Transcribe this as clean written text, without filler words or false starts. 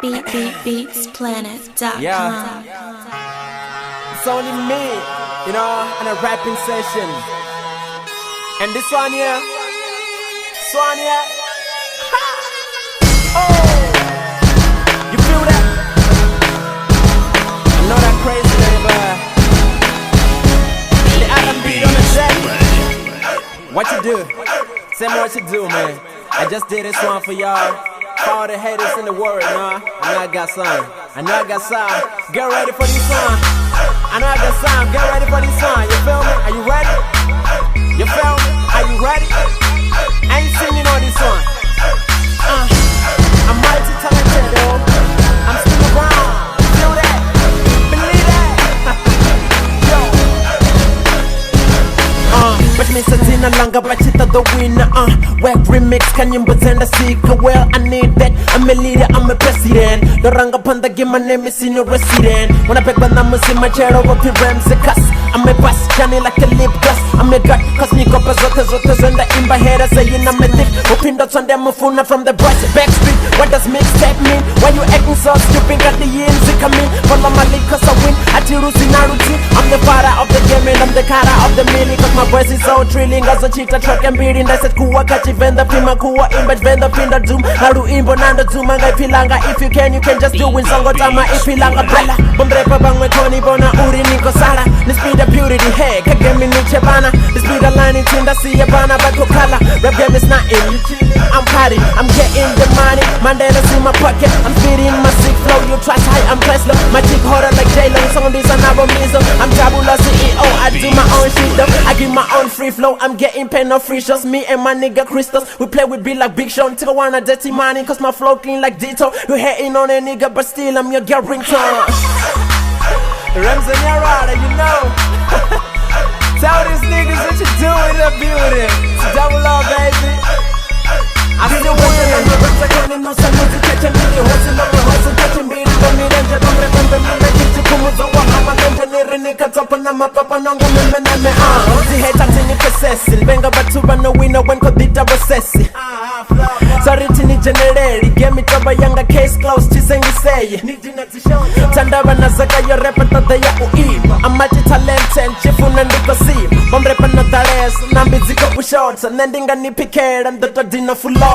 Beatsplanet.com. Yeah. It's only me, you know, on a rapping session. And this one here, oh, you feel that? I know that crazy neighbor. The R&B on the set. What you do? Say me what you do, man. I just did this one for y'all. For all the haters in the world, you know. I know I got some. Get ready for this song. I know I got some. Get ready for this song. You feel me? Are you ready? You feel me? Are you ready? I ain't singing on this song. I'm multi-talented, though. I'm still around. Feel that? Believe that? Yo. But me satina langa bachita the winner. Web remix kanyimbo zenda sika. Well, I need that. I'm a leader, I'm a president. The ranga panda give my name is senior resident. When I pick my numbers in my chair over P-Rams a cuss. I'm a bus, shining like a lip gloss. I'm a gut, cause niko pazotes and the imba header saying I'm a thief. Hoping that's on them mufuna from the brush backstreet. What does mixtape mean? Why you acting so stupid? Got the yins come in. Follow my lead cause I win. Atirusi Naruto. I'm the father of the game and I'm the cara of the milli. Cause my voice is so thrilling. As a cheetah truck and beating. I said kuwa kachi venda pima kuwa image venda pinda doom. Haru imbo nanda zuma ngai pilanga. If you can just do it. Songo tama ipilanga bella. Bomrepa bangwe koni bona uri niko sala. This be the beauty, hey, kagemi ni chebana. This be the line in tinda siya bana bako kala. Rap game is not in. I'm party, I'm getting the money. Mandela's in my pocket, I'm feeding my sick flow. You try high, I'm Tesla. My chick harder like J-Lo. Some of these are never miso. I'm Tabula CEO, I do my own shit though. I give my own free flow, I'm getting paid no free shows. Me and my nigga Christos, we play with beat like Big Sean. Take one dirty money, cause my flow clean like Dito. You hating on a nigga, but still I'm your girl ringtone. Rams and your rider, you know. Tell these niggas what you do in the building. It's double R, baby. I still want to know what's I can't know some music catching me. Hosting up the hustle, catching me. Don't need a jet, don't remember me. Like it's a kumuzo, I'm a company, Nika top and I'm a papa, no woman, and me. The head I'm in the possessing. Benga Batuba, no winner when Kodita was sassy. Sorry, Tini General, get me to a younger case closed. She's saying, say, Tandava Nazaka, your repeta, they are I'm multi-talented, Chifun and Nicosi. Bomrepa Natales, Nambizika push shorts, and ending a nippy care and the dinner full of.